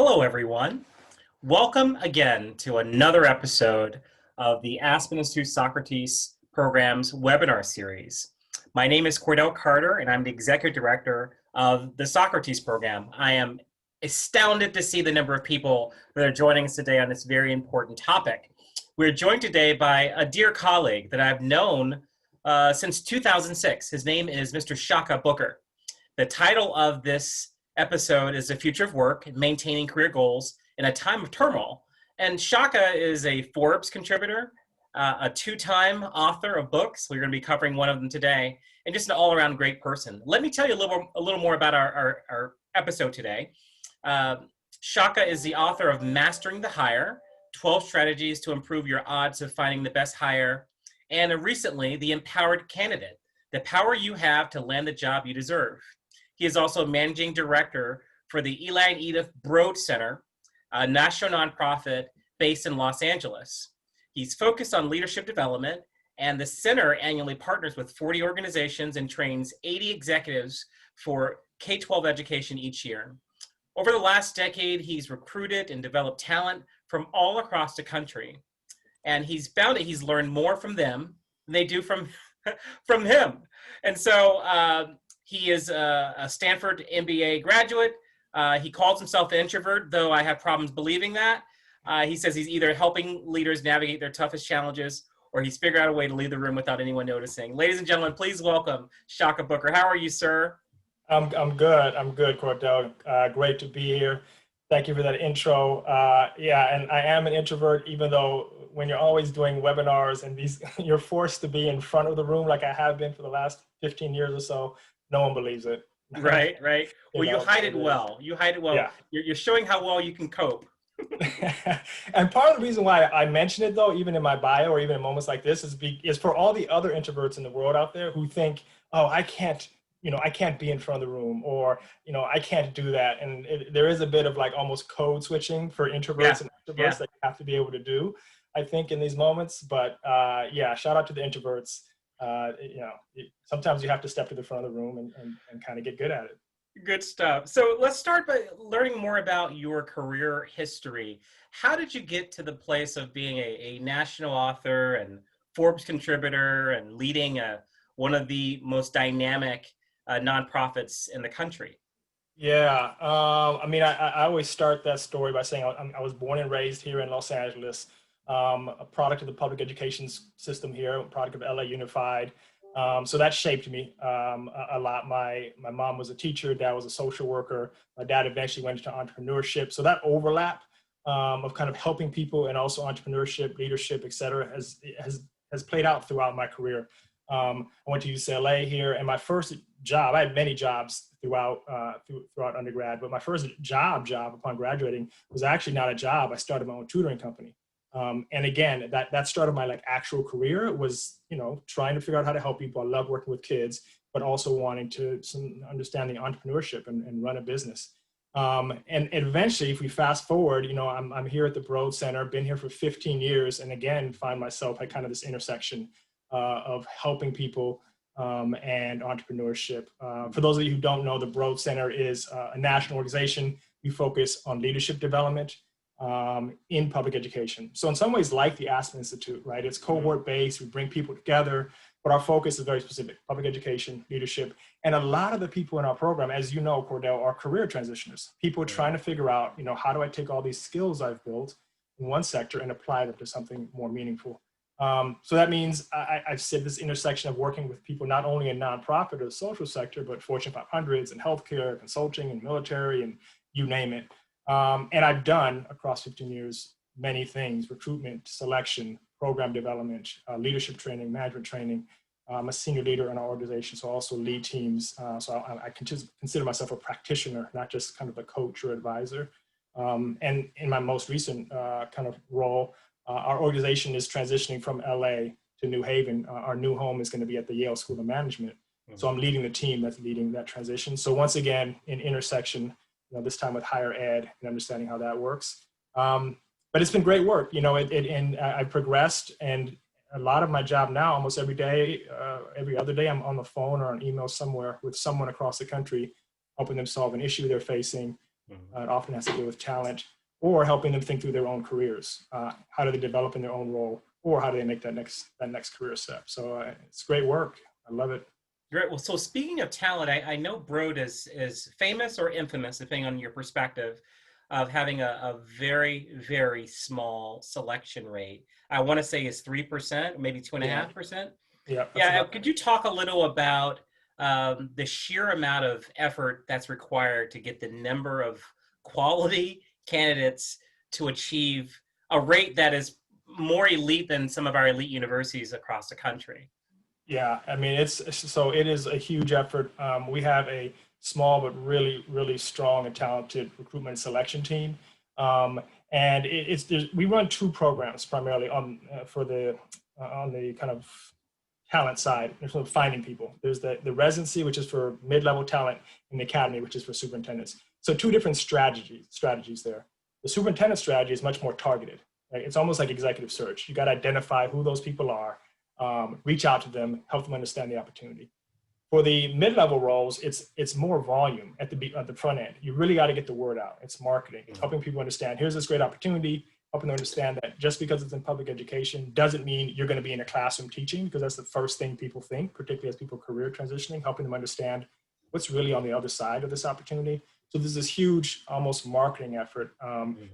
Hello, everyone. Welcome again to another episode of the Aspen Institute Socrates Program's webinar series. My name is Cordell Carter, and I'm the Executive Director of the Socrates Program. I am astounded to see the number of people that are joining us today on this very important topic. We're joined today by a dear colleague that I've known since 2006. His name is Mr. Chaka Booker. The title of this episode is The Future of Work, Maintaining Career Goals in a Time of Turmoil. And Chaka is a Forbes contributor, a two-time author of books. We're going to be covering one of them today, and just an all-around great person. Let me tell you a little more about our episode today. Chaka is the author of Mastering the Hire, 12 Strategies to Improve Your Odds of Finding the Best Hire, and recently, The Empowered Candidate, the power you have to land the job you deserve. He is also managing director for the Eli and Edith Broad Center, a national nonprofit based in Los Angeles. He's focused on leadership development, and the center annually partners with 40 organizations and trains 80 executives for K-12 education each year. Over the last decade, he's recruited and developed talent from all across the country. And he's found that he's learned more from them than they do from him. And so he is a Stanford MBA graduate. He calls himself an introvert, though I have problems believing that. He says he's either helping leaders navigate their toughest challenges, or he's figured out a way to leave the room without anyone noticing. Ladies and gentlemen, please welcome Chaka Booker. How are you, sir? I'm good. I'm good, Cordell. Great to be here. Thank you for that intro. Yeah, and I am an introvert, even though when you're always doing webinars and you're forced to be in front of the room like I have been for the last 15 years or so. No one believes it. Right. Well, you hide it well. You hide it well. Yeah. You're showing how well you can cope. And part of the reason why I mention it, though, even in my bio or even in moments like this, is for all the other introverts in the world out there who think, oh, I can't be in front of the room, or, I can't do that. And there is a bit of like almost code switching for introverts and extroverts that you have to be able to do, I think, in these moments. But yeah, shout out to the introverts. Sometimes you have to step to the front of the room and kind of get good at it. Good stuff. So let's start by learning more about your career history. How did you get to the place of being a national author and Forbes contributor and leading one of the most dynamic nonprofits in the country? Yeah, I always start that story by saying I was born and raised here in Los Angeles. A product of the public education system here, a product of LA Unified. So that shaped me a lot. My mom was a teacher, dad was a social worker. My dad eventually went into entrepreneurship. So that overlap of kind of helping people and also entrepreneurship, leadership, et cetera, has played out throughout my career. I went to UCLA here, and my first job, I had many jobs throughout undergrad, but my first job upon graduating was actually not a job. I started my own tutoring company. And again, that started my like actual career was, trying to figure out how to help people. I love working with kids, but also wanting to understanding entrepreneurship and run a business. And eventually, if we fast forward, I'm here at the Broad Center, been here for 15 years, and again, find myself at kind of this intersection of helping people and entrepreneurship. For those of you who don't know, the Broad Center is a national organization. We focus on leadership development in public education. So in some ways, like the Aspen Institute, right? It's cohort-based, we bring people together, but our focus is very specific: public education, leadership. And a lot of the people in our program, as you know, Cordell, are career transitioners. People trying to figure out, how do I take all these skills I've built in one sector and apply them to something more meaningful? So that means I've said this intersection of working with people not only in nonprofit or the social sector, but Fortune 500s and healthcare, consulting, and military, and you name it. And I've done, across 15 years, many things: recruitment, selection, program development, leadership training, management training. I'm a senior leader in our organization, so I also lead teams. So I consider myself a practitioner, not just kind of a coach or advisor. And in my most recent kind of role, our organization is transitioning from LA to New Haven. Our new home is going to be at the Yale School of Management. So I'm leading the team that's leading that transition. So once again, in intersection, this time with higher ed and understanding how that works. But it's been great work, and I've progressed, and a lot of my job now, almost every day, every other day, I'm on the phone or on email somewhere with someone across the country, helping them solve an issue they're facing, Mhm. It often has to do with talent or helping them think through their own careers. How do they develop in their own role, or how do they make that next career step? So it's great work. I love it. Great. Well, so speaking of talent, I know Broad is famous or infamous, depending on your perspective, of having a very, very small selection rate. I want to say is 3%, maybe two and a Yeah, half percent. yeah, that's Yeah, about could right. you talk a little about the sheer amount of effort that's required to get the number of quality candidates to achieve a rate that is more elite than some of our elite universities across the country? Yeah, I mean, it is a huge effort. We have a small but really, really strong and talented recruitment and selection team. Um, and we run two programs primarily on the kind of talent side, in terms of finding people. There's the residency, which is for mid-level talent, and the academy, which is for superintendents. So two different strategies there. The superintendent strategy is much more targeted. Right? It's almost like executive search. You got to identify who those people are, reach out to them, help them understand the opportunity. For the mid-level roles, it's more volume at the front end. You really got to get the word out. It's marketing. It's helping people understand, here's this great opportunity, helping them understand that just because it's in public education doesn't mean you're going to be in a classroom teaching, because that's the first thing people think, particularly as people career transitioning, helping them understand what's really on the other side of this opportunity. So there's this huge, almost marketing effort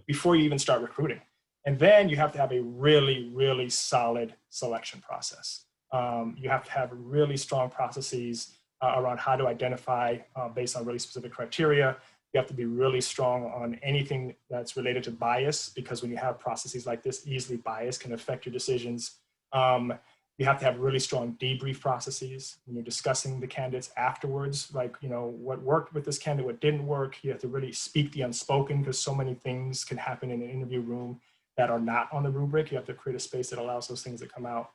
before you even start recruiting. And then you have to have a really, really solid selection process. You have to have really strong processes around how to identify based on really specific criteria. You have to be really strong on anything that's related to bias, because when you have processes like this, easily bias can affect your decisions. You have to have really strong debrief processes when you're discussing the candidates afterwards, like, what worked with this candidate, what didn't work. You have to really speak the unspoken, because so many things can happen in an interview room that are not on the rubric. You have to create a space that allows those things to come out.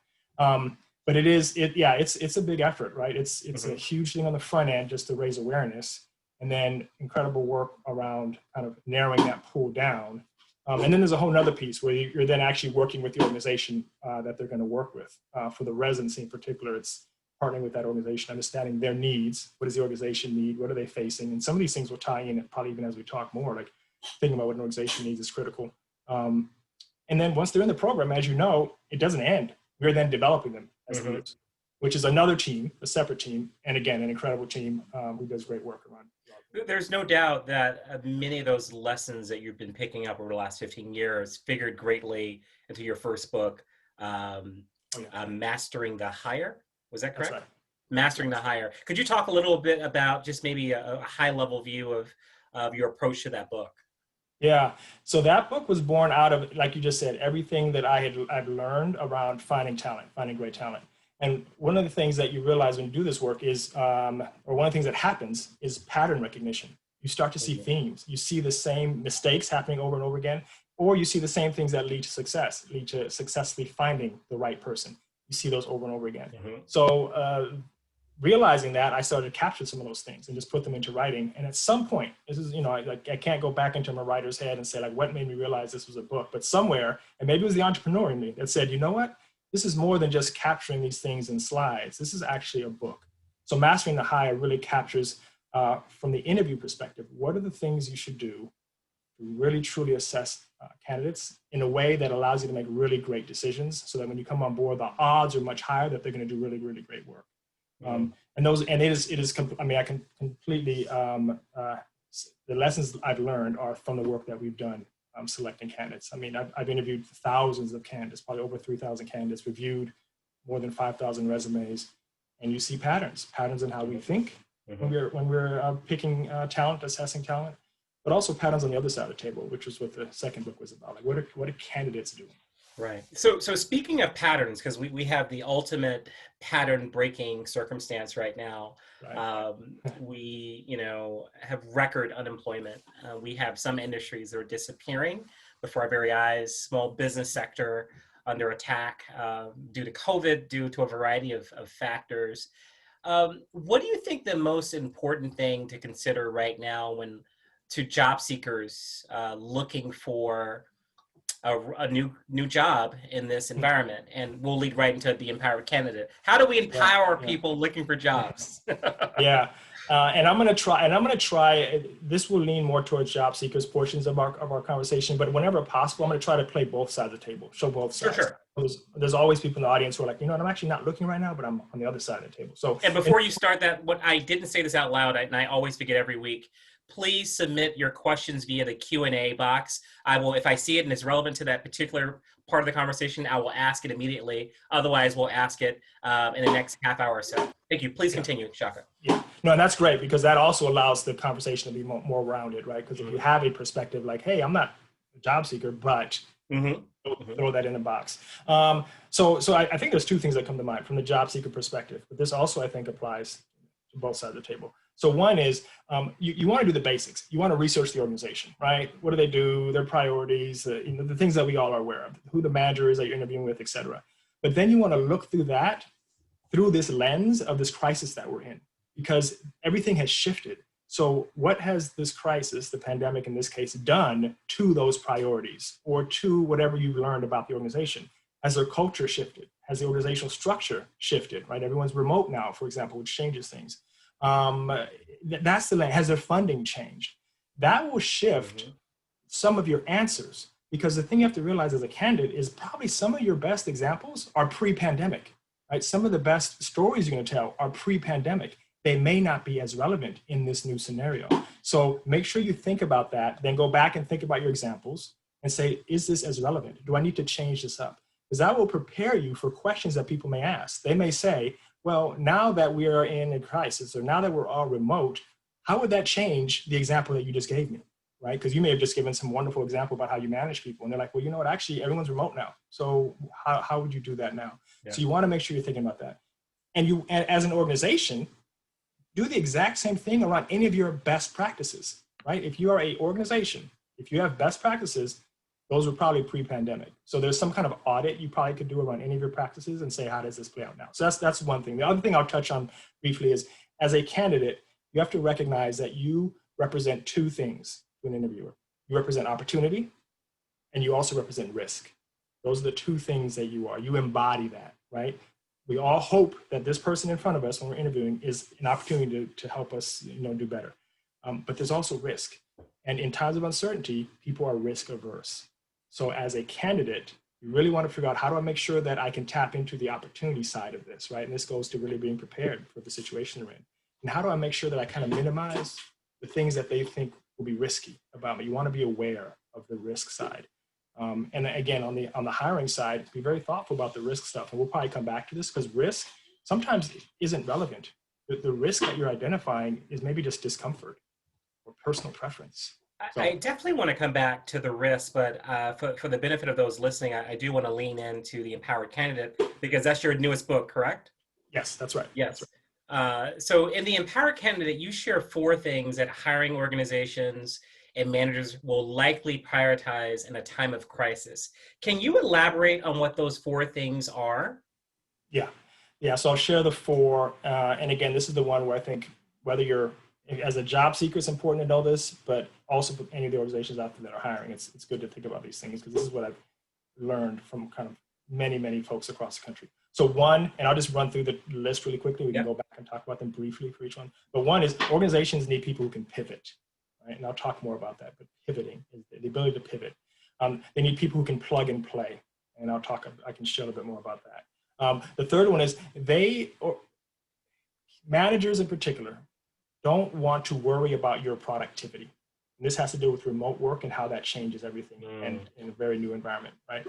But it's a big effort, right? It's a huge thing on the front end just to raise awareness, and then incredible work around kind of narrowing that pool down. And then there's a whole nother piece where you're then actually working with the organization that they're going to work with. For the residency in particular, it's partnering with that organization, understanding their needs. What does the organization need? What are they facing? And some of these things will tie in, probably even as we talk more, like thinking about what an organization needs is critical. And then once they're in the program, as you know, it doesn't end. We're then developing them as leaders, which is another team, a separate team, and again, an incredible team who does great work around. There's no doubt that many of those lessons that you've been picking up over the last 15 years figured greatly into your first book, Mastering the Hire. Was that correct? That's right. Mastering the Hire. Could you talk a little bit about just maybe a high-level view of your approach to that book? Yeah. So that book was born out of, like you just said, everything that I'd learned around finding talent, finding great talent. And one of the things that you realize when you do this work is, or one of the things that happens is pattern recognition. You start to see themes. You see the same mistakes happening over and over again, or you see the same things that lead to success, lead to successfully finding the right person. You see those over and over again. So realizing that, I started to capture some of those things and just put them into writing. And at some point, this is, I can't go back into my writer's head and say, like, what made me realize this was a book? But somewhere, and maybe it was the entrepreneur in me that said, you know what? This is more than just capturing these things in slides. This is actually a book. So Mastering the Hire really captures, from the interview perspective, what are the things you should do to really truly assess candidates in a way that allows you to make really great decisions, so that when you come on board, the odds are much higher that they're going to do really, really great work. And I can completely, the lessons I've learned are from the work that we've done selecting candidates. I mean, I've interviewed thousands of candidates, probably over 3,000 candidates, reviewed more than 5,000 resumes, and you see patterns in how we think when we're picking talent, assessing talent, but also patterns on the other side of the table, which is what the second book was about. Like, what are candidates doing? Right. So speaking of patterns, because we have the ultimate pattern breaking circumstance right now. Right. We have record unemployment. We have some industries that are disappearing before our very eyes. Small business sector under attack due to COVID, due to a variety of factors. What do you think the most important thing to consider right now to job seekers looking for a new job in this environment? And we'll lead right into the empowered candidate. How do we empower people looking for jobs? Yeah. And I'm going to try, this will lean more towards job seekers portions of our conversation, but whenever possible, I'm going to try to play both sides of the table, show both For sides. sure. There's always people in the audience who are like, you know what, I'm actually not looking right now, but I'm on the other side of the table. So, and before you start that, what I didn't say this out loud, and I always forget every week, please submit your questions via the Q&A box. I will, if I see it and it's relevant to that particular part of the conversation, I will ask it immediately. Otherwise, we'll ask it in the next half hour or so. Thank you. Please continue, Chaka. Yeah, no, and that's great because that also allows the conversation to be more rounded, right? Because if you have a perspective like, hey, I'm not a job seeker, but throw that in the box. So I think there's two things that come to mind from the job seeker perspective, but this also I think applies to both sides of the table. So one is you want to do the basics. You want to research the organization, right? What do they do? Their priorities, the things that we all are aware of, who the manager is that you're interviewing with, et cetera. But then you want to look through that through this lens of this crisis that we're in, because everything has shifted. So what has this crisis, the pandemic in this case, done to those priorities or to whatever you've learned about the organization? Has their culture shifted? Has the organizational structure shifted, right? Everyone's remote now, for example, which changes things. That's the lens. Has their funding changed? That will shift some of your answers, because the thing you have to realize as a candidate is probably some of your best examples are pre-pandemic. Right? Some of the best stories you're going to tell are pre-pandemic. They may not be as relevant in this new scenario. So make sure you think about that, then go back and think about your examples and say, is this as relevant? Do I need to change this up? Because that will prepare you for questions that people may ask. They may say, well, now that we are in a crisis, or now that we're all remote, how would that change the example that you just gave me? Right? Because you may have just given some wonderful example about how you manage people. And they're like, well, you know what, actually everyone's remote now. So how would you do that now? Yeah. So you want to make sure you're thinking about that. And as an organization, do the exact same thing around any of your best practices, right? If you are an organization, if you have best practices, those were probably pre-pandemic. So there's some kind of audit you probably could do around any of your practices and say, how does this play out now? So that's one thing. The other thing I'll touch on briefly is, as a candidate, you have to recognize that you represent two things to an interviewer. You represent opportunity, and you also represent risk. Those are the two things that you are. You embody that, right? We all hope that this person in front of us when we're interviewing is an opportunity to help us, do better. But there's also risk. And in times of uncertainty, people are risk averse. So as a candidate, you really want to figure out, how do I make sure that I can tap into the opportunity side of this, right? And this goes to really being prepared for the situation they're in. And how do I make sure that I kind of minimize the things that they think will be risky about me? You want to be aware of the risk side. And again, on the hiring side, be very thoughtful about the risk stuff. And we'll probably come back to this, because risk sometimes isn't relevant. The risk that you're identifying is maybe just discomfort or personal preference. So, I definitely want to come back to the risk, but for the benefit of those listening, I do want to lean into the Empowered Candidate, because that's your newest book, correct? Yes, that's right. Yes. That's right. So in the Empowered Candidate, you share 4 things that hiring organizations and managers will likely prioritize in a time of crisis. Can you elaborate on what those 4 things are? Yeah. So I'll share the 4. And again, this is the one where I think whether you're, as a job seeker, it's important to know this, but also for any of the organizations out there that are hiring, it's good to think about these things, because this is what I've learned from kind of many folks across the country. So 1, and I'll just run through the list really quickly. We can go back and talk about them briefly for each one. But 1 is, organizations need people who can pivot. Right? And I'll talk more about that, but pivoting is the ability to pivot. They need people who can plug and play, and I can share a little bit more about that. The third one is managers in particular don't want to worry about your productivity. And this has to do with remote work and how that changes everything and in a very new environment, right?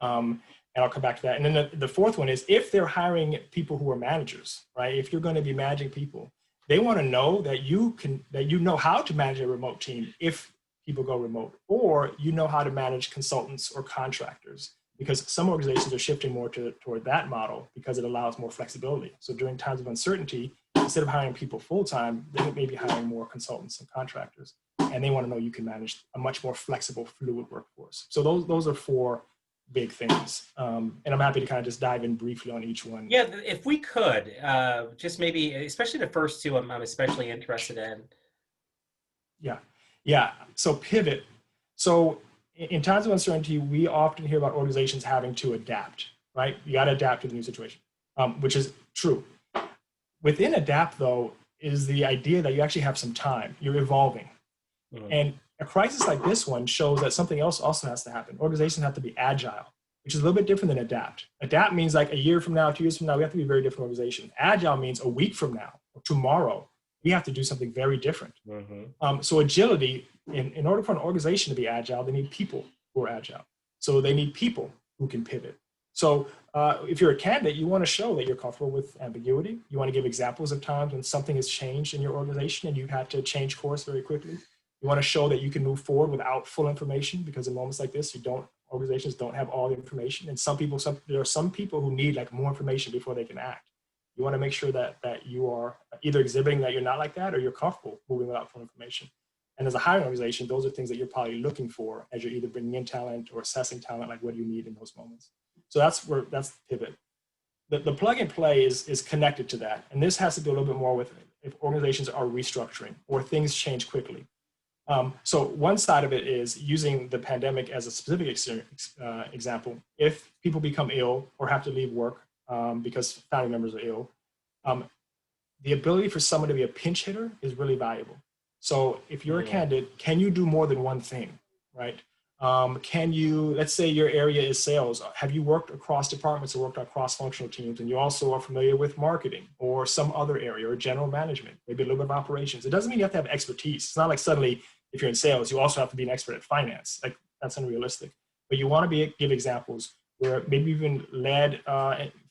And I'll come back to that. And then the fourth one is, if they're hiring people who are managers, right? If you're going to be managing people, they want to know that you know how to manage a remote team if people go remote, or you know how to manage consultants or contractors, because some organizations are shifting more toward that model because it allows more flexibility. So during times of uncertainty, instead of hiring people full-time, they may be hiring more consultants and contractors, and they want to know you can manage a much more flexible, fluid workforce. So those are 4 big things. And I'm happy to kind of just dive in briefly on each one. Yeah, if we could, just maybe, especially the first 2, I'm especially interested in. Yeah. So pivot. So in times of uncertainty, we often hear about organizations having to adapt, right? You got to adapt to the new situation, which is true. Within adapt, though, is the idea that you actually have some time, you're evolving. Mhm. And a crisis like this one shows that something else also has to happen. Organizations have to be agile, which is a little bit different than adapt. Adapt means like a year from now, 2 years from now, we have to be a very different organization. Agile means a week from now or tomorrow, we have to do something very different. So agility, in order for an organization to be agile, they need people who are agile. So they need people who can pivot. So if you're a candidate, you want to show that you're comfortable with ambiguity. You want to give examples of times when something has changed in your organization and you had to change course very quickly. You want to show that you can move forward without full information, because in moments like this, organizations don't have all the information. And there are some people who need like more information before they can act. You want to make sure that you are either exhibiting that you're not like that, or you're comfortable moving without full information. And as a hiring organization, those are things that you're probably looking for as you're either bringing in talent or assessing talent, like what do you need in those moments. So that's the pivot. The plug and play is connected to that. And this has to do a little bit more with if organizations are restructuring or things change quickly. So one side of it is using the pandemic as a specific example. If people become ill or have to leave work because family members are ill, the ability for someone to be a pinch hitter is really valuable. So if you're a candidate, can you do more than one thing, right? Can you, let's say your area is sales. Have you worked across departments or worked across functional teams, and you also are familiar with marketing or some other area or general management, maybe a little bit of operations? It doesn't mean you have to have expertise. It's not like suddenly if you're in sales, you also have to be an expert at finance. Like that's unrealistic. But you want to give examples where maybe even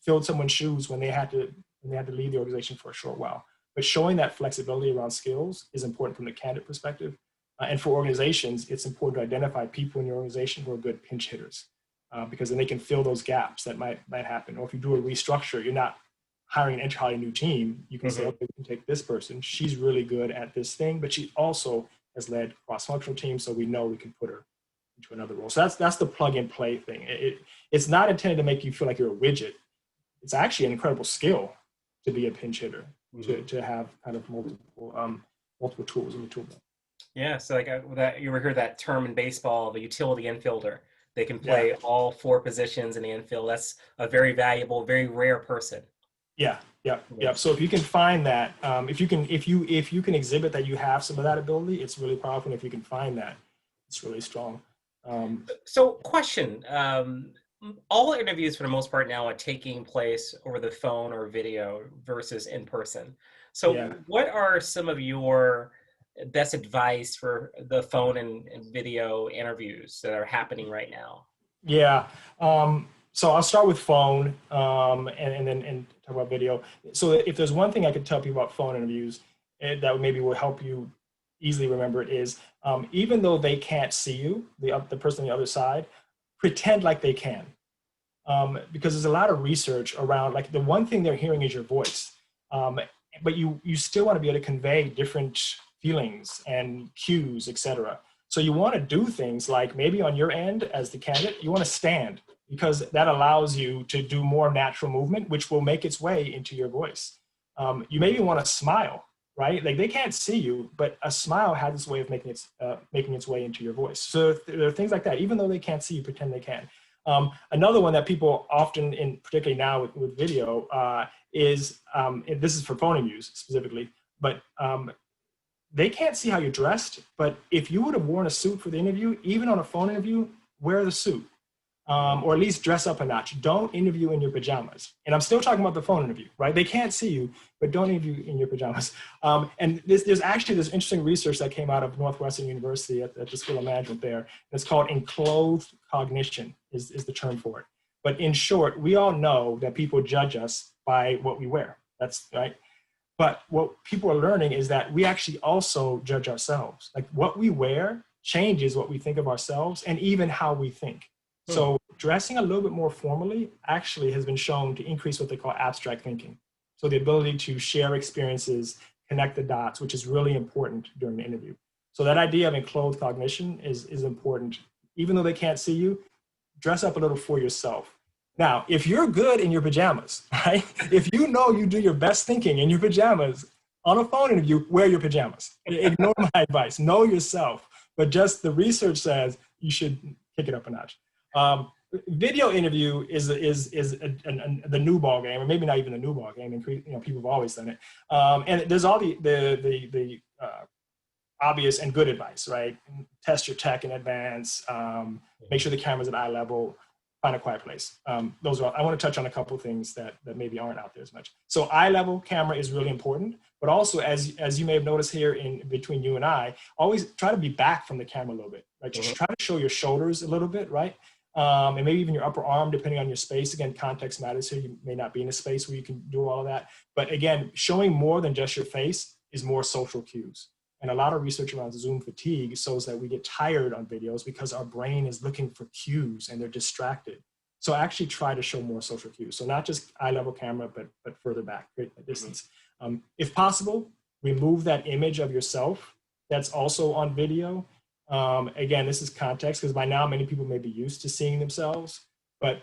filled someone's shoes when they had to leave the organization for a short while. But showing that flexibility around skills is important from the candidate perspective. And for organizations, it's important to identify people in your organization who are good pinch hitters, because then they can fill those gaps that might happen. Or if you do a restructure, you're not hiring an entirely new team. You can say, okay, we can take this person. She's really good at this thing, but she also has led cross-functional teams, so we know we can put her into another role. So that's the plug and play thing. It's not intended to make you feel like you're a widget. It's actually an incredible skill to be a pinch hitter, to have kind of multiple tools in the toolbox. Yeah, so like you ever heard that term in baseball, the utility infielder? They can play all four positions in the infield. That's a very valuable, very rare person. Yeah. So if you can find that, if you can exhibit that you have some of that ability, it's really powerful. And if you can find that, it's really strong. So question, all interviews for the most part now are taking place over the phone or video versus in person. So what are some of your best advice for the phone and video interviews that are happening right now? Yeah. So I'll start with phone and then talk about video. So if there's one thing I could tell people about phone interviews that maybe will help you easily remember it is, even though they can't see you, the person on the other side, pretend like they can. Because there's a lot of research around, like the one thing they're hearing is your voice. But you still want to be able to convey different feelings and cues, etc. So you want to do things like maybe on your end as the candidate, you want to stand, because that allows you to do more natural movement, which will make its way into your voice. You maybe want to smile, right? Like they can't see you, but a smile has this way of making its way into your voice. So there are things like that. Even though they can't see you, pretend they can. Another one that people often, particularly now with video, is, this is for phone interviews specifically, but they can't see how you're dressed. But if you would have worn a suit for the interview, even on a phone interview, wear the suit. Or at least dress up a notch. Don't interview in your pajamas. And I'm still talking about the phone interview, right? They can't see you, but don't interview in your pajamas. And there's actually this interesting research that came out of Northwestern University at the School of Management there. And it's called enclothed cognition is the term for it. But in short, we all know that people judge us by what we wear. That's right. But what people are learning is that we actually also judge ourselves. Like what we wear changes what we think of ourselves and even how we think. So dressing a little bit more formally actually has been shown to increase what they call abstract thinking. So the ability to share experiences, connect the dots, which is really important during the interview. So that idea of enclosed cognition is important. Even though they can't see you, dress up a little for yourself. Now, if you're good in your pajamas, right? If you know you do your best thinking in your pajamas on a phone interview, wear your pajamas. Ignore my advice. Know yourself. But just the research says you should kick it up a notch. Video interview is the new ball game, or maybe not even the new ball game. And people have always done it. And there's all the obvious and good advice, right? Test your tech in advance. Make sure the camera's at eye level. Find a quiet place. Those are. I want to touch on a couple things that maybe aren't out there as much. So eye level camera is really important, but also as you may have noticed here in between you and I, always try to be back from the camera a little bit. Like just try to show your shoulders a little bit, right? And maybe even your upper arm, depending on your space. Again, context matters here. You may not be in a space where you can do all of that. But again, showing more than just your face is more social cues. And a lot of research around Zoom fatigue shows that we get tired on videos because our brain is looking for cues and they're distracted. So actually try to show more social cues. So not just eye level camera, but further back, create a distance. If possible, remove that image of yourself that's also on video. Again, this is context because by now many people may be used to seeing themselves, but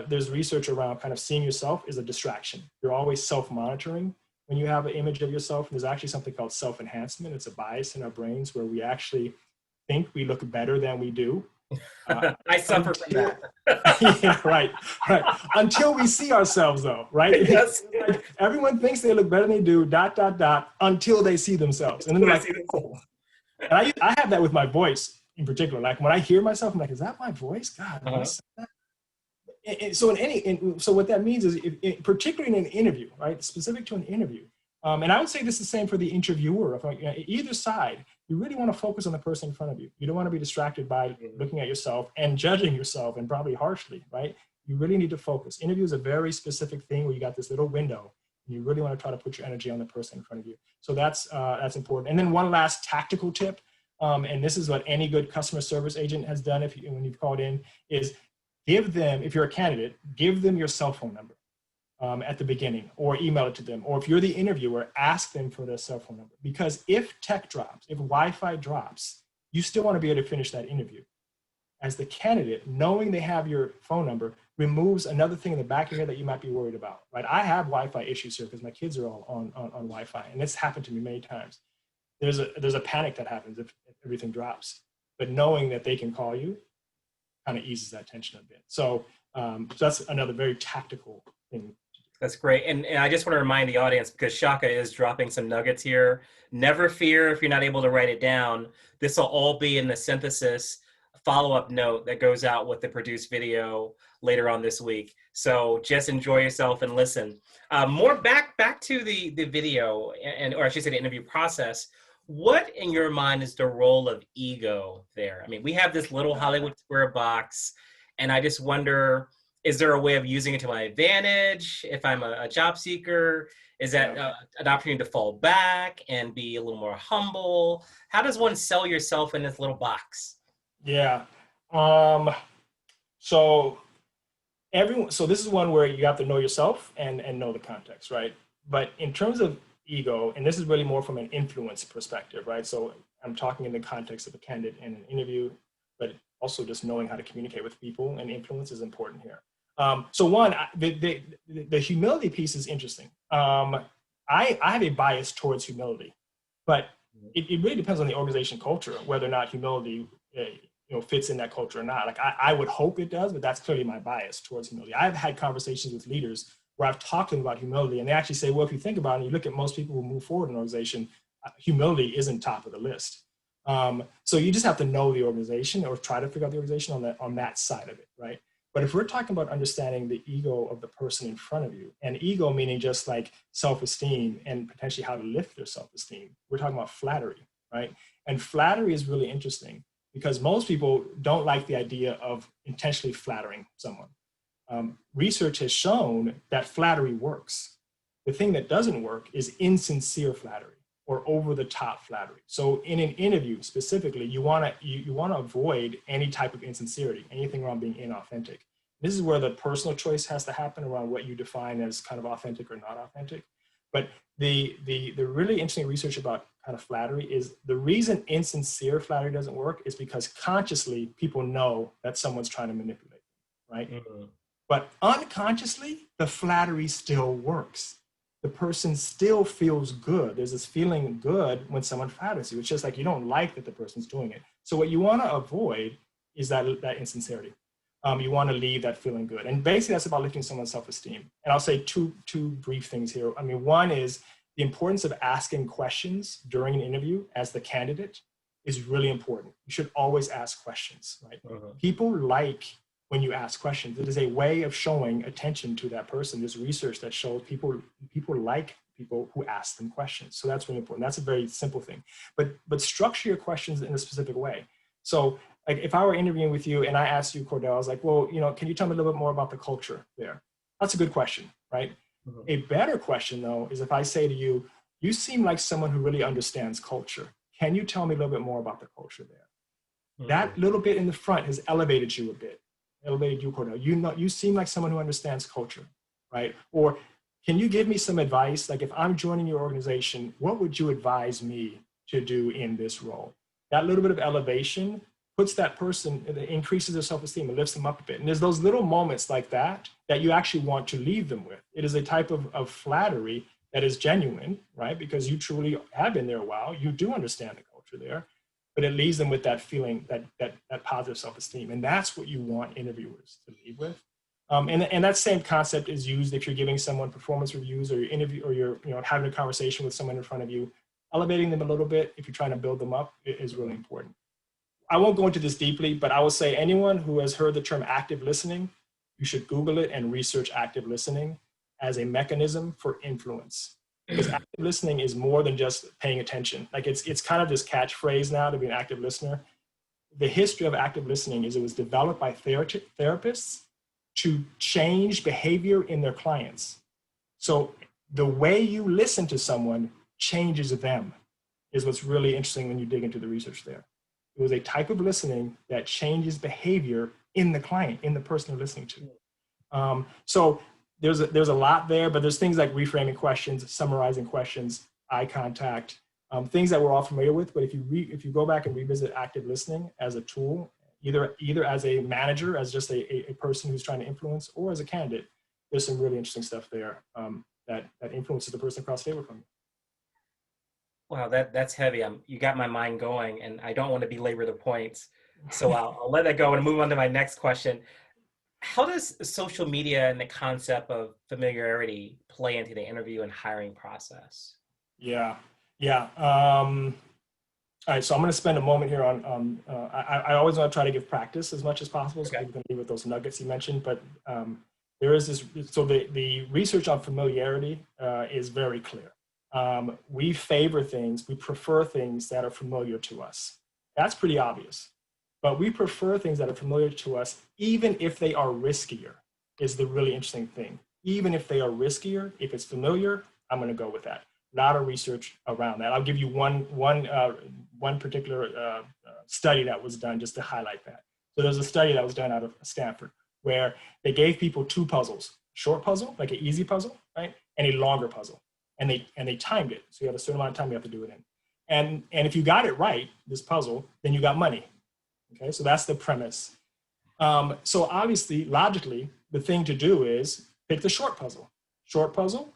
there's research around kind of seeing yourself is a distraction. You're always self-monitoring when you have an image of yourself. And there's actually something called self-enhancement. It's a bias in our brains where we actually think we look better than we do. I suffer from that. Yeah, right. Until we see ourselves though, right? Yes. Like, everyone thinks they look better than they do, ... until they see themselves. And then they're like, oh. And I have that with my voice in particular. Like when I hear myself, I'm like, is that my voice? God, am I saying that? So what that means is, particularly in an interview, right, specific to an interview, and I would say this is the same for the interviewer. Either side, you really want to focus on the person in front of you. You don't want to be distracted by looking at yourself and judging yourself, and probably harshly, right? You really need to focus. Interview is a very specific thing where you got this little window, and you really want to try to put your energy on the person in front of you. So that's important. And then one last tactical tip, and this is what any good customer service agent has done when you've called in, is give them, if you're a candidate, give them your cell phone number at the beginning, or email it to them. Or if you're the interviewer, ask them for their cell phone number. Because if tech drops, if Wi-Fi drops, you still want to be able to finish that interview. As the candidate, knowing they have your phone number removes another thing in the back of your head that you might be worried about, right? I have Wi-Fi issues here because my kids are all on Wi-Fi, and it's happened to me many times. There's a panic that happens if everything drops, but knowing that they can call you kind of eases that tension a bit. So that's another very tactical thing. That's great. And I just want to remind the audience, because Chaka is dropping some nuggets here. Never fear if you're not able to write it down. This will all be in the synthesis follow-up note that goes out with the produced video later on this week. So just enjoy yourself and listen. More back to the video, or I should say the interview process. What in your mind is the role of ego there? I mean, we have this little Hollywood square box, and I just wonder, is there a way of using it to my advantage if I'm a job seeker? Is that an opportunity to fall back and be a little more humble? How does one sell yourself in this little box? Yeah. So this is one where you have to know yourself and know the context, right? But in terms of ego, and this is really more from an influence perspective, right? So I'm talking in the context of a candidate in an interview, but also just knowing how to communicate with people and influence is important here. So one, the humility piece is interesting. I have a bias towards humility, but it really depends on the organization culture, whether or not humility fits in that culture or not. Like I would hope it does, but that's clearly my bias towards humility. I've had conversations with leaders where I've talked to them about humility, and they actually say, well, if you think about it, and you look at most people who move forward in an organization, humility isn't top of the list. So you just have to know the organization, or try to figure out the organization on that side of it, right? But if we're talking about understanding the ego of the person in front of you, and ego meaning just like self-esteem and potentially how to lift their self-esteem, we're talking about flattery, right? And flattery is really interesting because most people don't like the idea of intentionally flattering someone. Research has shown that flattery works. The thing that doesn't work is insincere flattery or over-the-top flattery. So in an interview specifically, you want to avoid any type of insincerity, anything around being inauthentic. This is where the personal choice has to happen around what you define as kind of authentic or not authentic. But the really interesting research about kind of flattery is the reason insincere flattery doesn't work is because consciously people know that someone's trying to manipulate, right? Mm-hmm. But unconsciously, the flattery still works. The person still feels good. There's this feeling good when someone flatters you. It's just like you don't like that the person's doing it. So what you want to avoid is that insincerity. You want to leave that feeling good. And basically that's about lifting someone's self-esteem. And I'll say two brief things here. I mean, one is the importance of asking questions during an interview as the candidate is really important. You should always ask questions, right? People like when you ask questions. It is a way of showing attention to that person. There's research that shows people like people who ask them questions. So that's really important. That's a very simple thing. But structure your questions in a specific way. So like if I were interviewing with you and I asked you, Cordell, I was like, well, can you tell me a little bit more about the culture there? That's a good question, right? A better question though, is if I say to you, you seem like someone who really understands culture. Can you tell me a little bit more about the culture there? That little bit in the front has elevated you a bit, elevated you, Cordell. You seem like someone who understands culture, right? Or can you give me some advice? Like if I'm joining your organization, what would you advise me to do in this role? That little bit of elevation puts that person, it increases their self-esteem, it lifts them up a bit. And there's those little moments like that you actually want to leave them with. It is a type of flattery that is genuine, right? Because you truly have been there a while. You do understand the culture there, but it leaves them with that feeling, that positive self-esteem. And that's what you want interviewers to leave with. And that same concept is used if you're giving someone performance reviews or you're having a conversation with someone in front of you. Elevating them a little bit if you're trying to build them up is really important. I won't go into this deeply, but I will say anyone who has heard the term active listening, you should Google it and research active listening as a mechanism for influence. Because active listening is more than just paying attention. Like it's kind of this catchphrase now to be an active listener. The history of active listening is it was developed by therapists to change behavior in their clients. So the way you listen to someone changes them is what's really interesting when you dig into the research there. It was a type of listening that changes behavior in the client, in the person you're listening to. So there's a lot there, but there's things like reframing questions, summarizing questions, eye contact, things that we're all familiar with. But if you go back and revisit active listening as a tool, either as a manager, as just a person who's trying to influence, or as a candidate, there's some really interesting stuff there that influences the person across the table from you. Wow, that's heavy. You got my mind going, and I don't want to belabor the points, so I'll let that go and move on to my next question. How does social media and the concept of familiarity play into the interview and hiring process? Yeah. All right, so I'm going to spend a moment here on. I always want to try to give practice as much as possible, so people can leave with those nuggets you mentioned. But there is this. So the research on familiarity is very clear. We prefer things that are familiar to us. That's pretty obvious. But we prefer things that are familiar to us, even if they are riskier, is the really interesting thing. Even if they are riskier, if it's familiar, I'm going to go with that. A lot of research around that. I'll give you one particular study that was done just to highlight that. So there's a study that was done out of Stanford where they gave people two puzzles, short puzzle, like an easy puzzle, right? And a longer puzzle. And they timed it. So you have a certain amount of time you have to do it in. And if you got it right, this puzzle, then you got money. Okay, so that's the premise. So obviously, logically, the thing to do is pick the short puzzle. Short puzzle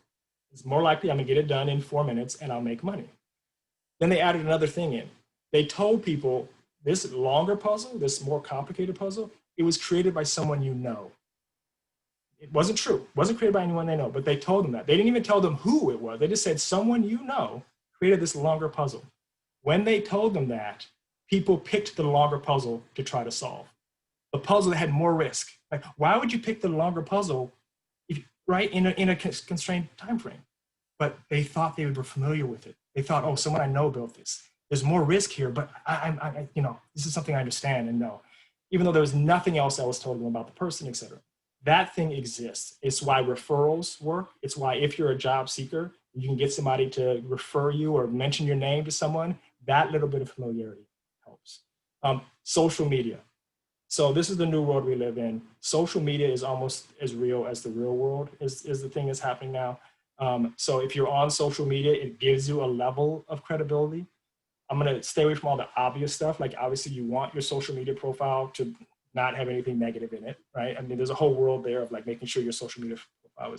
is more likely I'm gonna get it done in 4 minutes and I'll make money. Then they added another thing in. They told people this longer puzzle, this more complicated puzzle, it was created by someone you know. It wasn't true. It wasn't created by anyone they know, but they told them that. They didn't even tell them who it was. They just said someone you know created this longer puzzle. When they told them that, people picked the longer puzzle to try to solve. The puzzle that had more risk. Like, why would you pick the longer puzzle, right, in a constrained time frame? But they thought they were familiar with it. They thought, oh, someone I know built this. There's more risk here, but I this is something I understand and know. Even though there was nothing else that was told them about the person, etc. That thing exists. It's why referrals work. It's why if you're a job seeker, you can get somebody to refer you or mention your name to someone. That little bit of familiarity helps. Social media. So this is the new world we live in. Social media is almost as real as the real world is the thing that's happening now. So if you're on social media, it gives you a level of credibility. I'm going to stay away from all the obvious stuff. Like obviously you want your social media profile to not have anything negative in it, right? I mean, there's a whole world there of like making sure your social media profile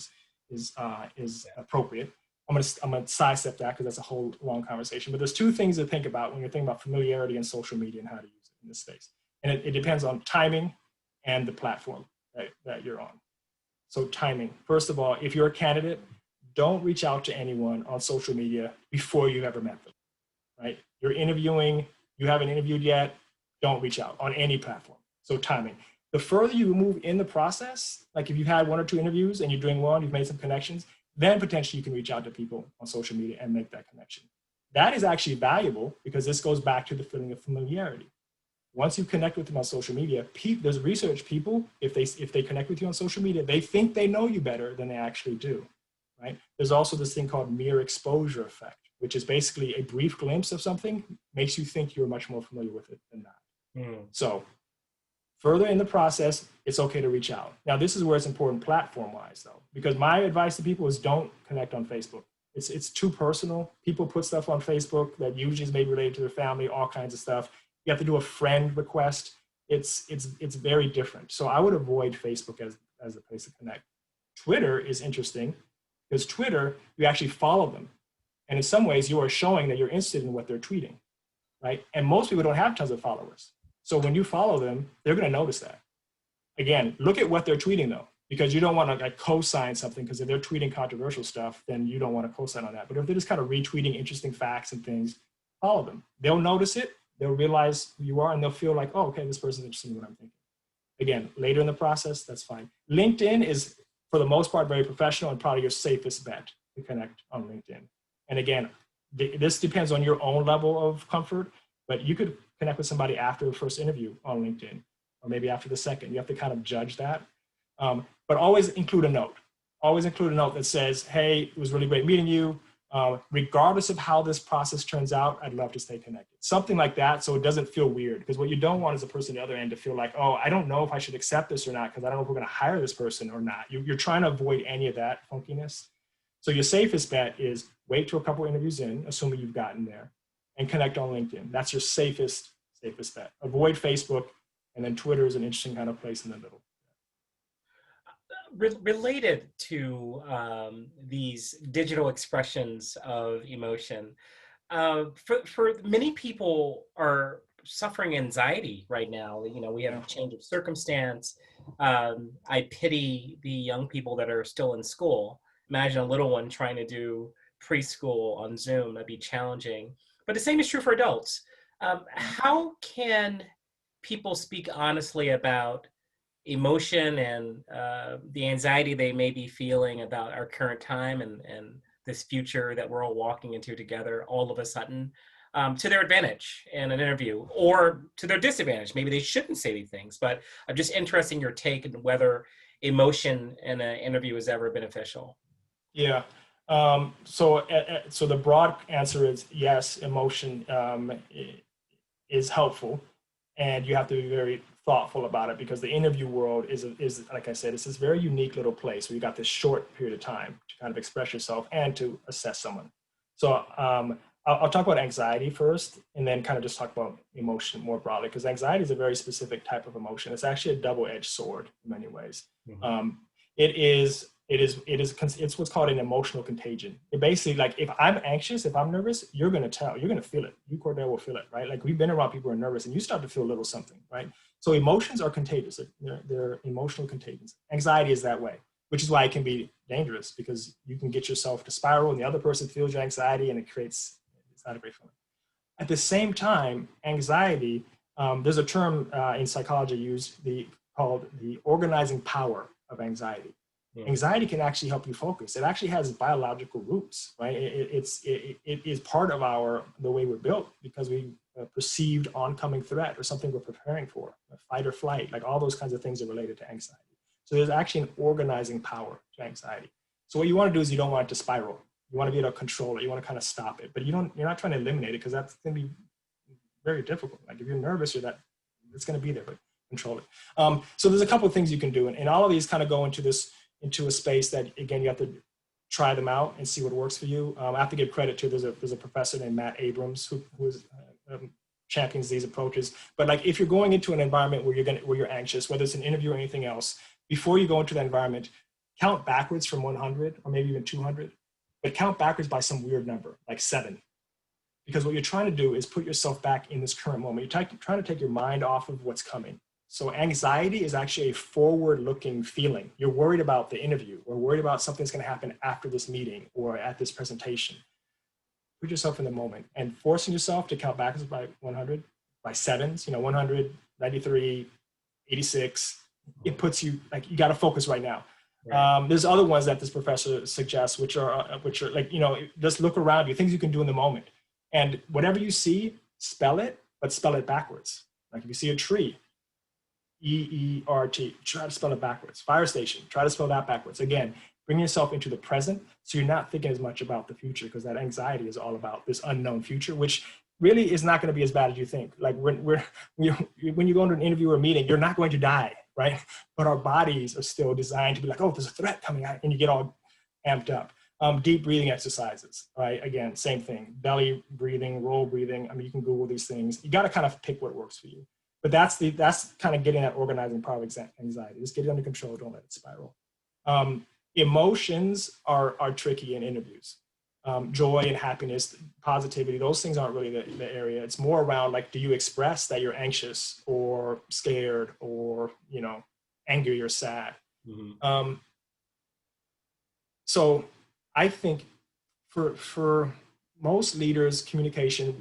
is appropriate. I'm gonna sidestep that because that's a whole long conversation. But there's two things to think about when you're thinking about familiarity and social media and how to use it in this space. And it depends on timing and the platform that you're on. So timing. First of all, if you're a candidate, don't reach out to anyone on social media before you've ever met them, right? You're interviewing, you haven't interviewed yet, don't reach out on any platform. So timing. The further you move in the process, like if you've had 1 or 2 interviews and you're doing well and you've made some connections, then potentially you can reach out to people on social media and make that connection. That is actually valuable because this goes back to the feeling of familiarity. Once you connect with them on social media, there's research, people, if they connect with you on social media, they think they know you better than they actually do, right? There's also this thing called mere exposure effect, which is basically a brief glimpse of something makes you think you're much more familiar with it than not. So further in the process, it's okay to reach out. Now, this is where it's important platform-wise, though, because my advice to people is don't connect on Facebook. It's too personal. People put stuff on Facebook that usually is maybe related to their family, all kinds of stuff. You have to do a friend request. It's very different. So I would avoid Facebook as a place to connect. Twitter is interesting because Twitter, you actually follow them. And in some ways, you are showing that you're interested in what they're tweeting, right? And most people don't have tons of followers. So when you follow them, they're going to notice that. Again, look at what they're tweeting, though, because you don't want to like co-sign something, because if they're tweeting controversial stuff, then you don't want to co-sign on that. But if they're just kind of retweeting interesting facts and things, follow them. They'll notice it. They'll realize who you are, and they'll feel like, oh, okay, this person's interested in what I'm thinking. Again, later in the process, that's fine. LinkedIn is, for the most part, very professional and probably your safest bet to connect on LinkedIn. And again, this depends on your own level of comfort, but you could connect with somebody after the first interview on LinkedIn, or maybe after the second. You have to kind of judge that. But always include a note. Always include a note that says, hey, it was really great meeting you. Regardless of how this process turns out, I'd love to stay connected. Something like that, so it doesn't feel weird. Because what you don't want is a person on the other end to feel like, oh, I don't know if I should accept this or not, because I don't know if we're going to hire this person or not. You're trying to avoid any of that funkiness. So your safest bet is wait till a couple interviews in, assuming you've gotten there, and connect on LinkedIn. That's your safest bet. Avoid Facebook, and then Twitter is an interesting kind of place in the middle. Related to these digital expressions of emotion, for many people are suffering anxiety right now. You know, we have a change of circumstance. I pity the young people that are still in school. Imagine a little one trying to do preschool on Zoom. That'd be challenging. But the same is true for adults. How can people speak honestly about emotion and the anxiety they may be feeling about our current time and this future that we're all walking into together all of a sudden, to their advantage in an interview, or to their disadvantage? Maybe they shouldn't say these things, but I'm just interested in your take on whether emotion in an interview is ever beneficial. Yeah. So the broad answer is yes, emotion is helpful, and you have to be very thoughtful about it, because the interview world is like I said, it's this very unique little place where you got this short period of time to kind of express yourself and to assess someone. So I'll talk about anxiety first, and then kind of just talk about emotion more broadly, because anxiety is a very specific type of emotion. It's actually a double-edged sword in many ways. Mm-hmm. It's what's called an emotional contagion. It basically, like, if I'm anxious, if I'm nervous, you're going to feel it. You, Cordell, will feel it, right? Like, we've been around people who are nervous, and you start to feel a little something, right? So emotions are contagious. They're emotional contagions. Anxiety is that way, which is why it can be dangerous, because you can get yourself to spiral, and the other person feels your anxiety, and it's not a great feeling. At the same time, anxiety, there's a term in psychology used called the organizing power of anxiety. Anxiety can actually help you focus. It actually has biological roots, right? It is part of the way we're built, because we perceived oncoming threat or something we're preparing for, fight or flight, like all those kinds of things are related to anxiety. So there's actually an organizing power to anxiety. So what you want to do is you don't want it to spiral. You want to be able to control it. You want to kind of stop it, but you're not trying to eliminate it, because that's going to be very difficult. Like, if you're nervous, it's going to be there, but control it. So there's a couple of things you can do, and all of these kind of go into a space that, again, you have to try them out and see what works for you. I have to give credit to, there's a professor named Matt Abrams who champions these approaches. But like, if you're going into an environment where you're anxious, whether it's an interview or anything else, before you go into that environment, count backwards from 100 or maybe even 200, but count backwards by some weird number, like 7. Because what you're trying to do is put yourself back in this current moment. You're trying to take your mind off of what's coming. So anxiety is actually a forward-looking feeling. You're worried about the interview, or worried about something that's going to happen after this meeting or at this presentation. Put yourself in the moment, and forcing yourself to count backwards by 100, by sevens, 100, 93, 86. It puts you, like, you got to focus right now. Right. There's other ones that this professor suggests, which are like, just look around you, things you can do in the moment. And whatever you see, spell it, but spell it backwards. Like if you see a tree, EERT, try to spell it backwards. Fire station, try to spell that backwards. Again, bring yourself into the present so you're not thinking as much about the future, because that anxiety is all about this unknown future, which really is not going to be as bad as you think. Like when you go into an interview or a meeting, you're not going to die, right? But our bodies are still designed to be like, oh, there's a threat coming out, and you get all amped up. Deep breathing exercises, right? Again, same thing. Belly breathing, roll breathing. I mean, you can Google these things. You got to kind of pick what works for you. But that's kind of getting that organizing power of anxiety. Just get it under control. Don't let it spiral. Emotions are tricky in interviews. Joy and happiness, positivity, those things aren't really the area. It's more around, like, do you express that you're anxious or scared or, angry or sad? Mm-hmm. So I think for most leaders, communication,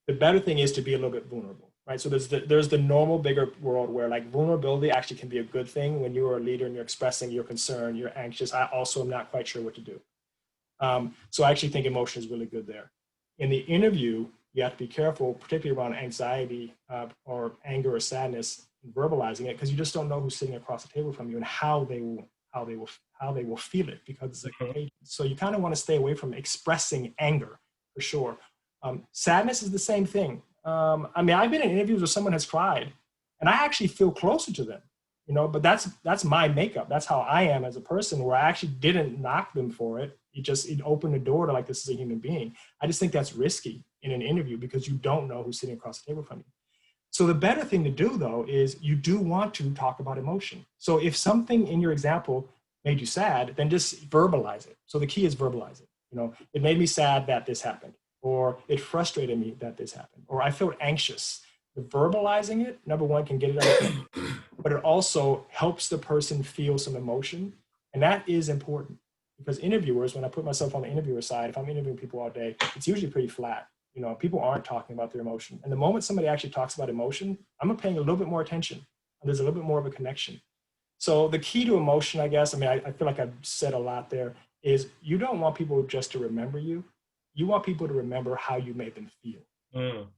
the better thing is to be a little bit vulnerable, right? So there's the normal bigger world where, like, vulnerability actually can be a good thing when you are a leader and you're expressing your concern, you're anxious. I also am not quite sure what to do. So I actually think emotion is really good there. In the interview, you have to be careful, particularly around anxiety or anger or sadness, verbalizing it, because you just don't know who's sitting across the table from you and how they will feel it, because it's contagious. So you kind of want to stay away from expressing anger, for sure. Sadness is the same thing. I mean, I've been in interviews where someone has cried, and I actually feel closer to them, but that's my makeup. That's how I am as a person, where I actually didn't knock them for it. It opened the door to, like, this is a human being. I just think that's risky in an interview, because you don't know who's sitting across the table from you. So the better thing to do, though, is you do want to talk about emotion. So if something in your example made you sad, then just verbalize it. So the key is verbalize it. It made me sad that this happened, or it frustrated me that this happened, or I felt anxious. The verbalizing it, number one, can get it out, but it also helps the person feel some emotion. And that is important, because interviewers, when I put myself on the interviewer side, if I'm interviewing people all day, it's usually pretty flat. People aren't talking about their emotion. And the moment somebody actually talks about emotion, I'm paying a little bit more attention. And there's a little bit more of a connection. So the key to emotion, I guess, I feel like I've said a lot there, is you don't want people just to remember you. You want people to remember how you made them feel.